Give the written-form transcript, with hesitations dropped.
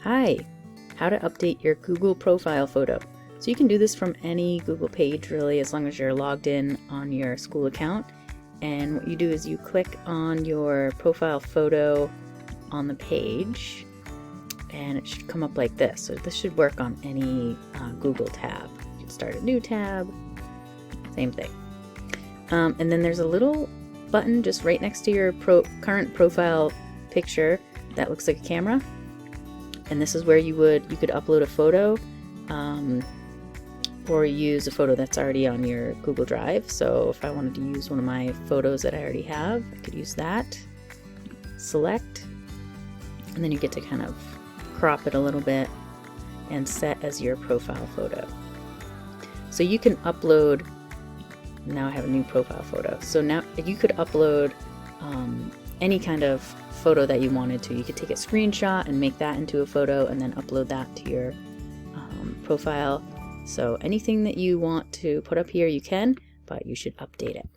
Hi, how to update your Google profile photo. So you can do this from any Google page really, as long as you're logged in on your school account. And what you do is you click on your profile photo on the page and it should come up like this. So this should work on any Google tab. You can start a new tab, same thing. And then there's a little button just right next to your current profile picture that looks like a camera. And this is where you could upload a photo or use a photo that's already on your Google Drive. So if I wanted to use one of my photos that I already have, I could use that. Select, and then you get to kind of crop it a little bit and set as your profile photo. So you can upload, now I have a new profile photo. So now you could upload any kind of photo that you wanted to. You could take a screenshot and make that into a photo and then upload that to your profile. So anything that you want to put up here you can, but you should update it.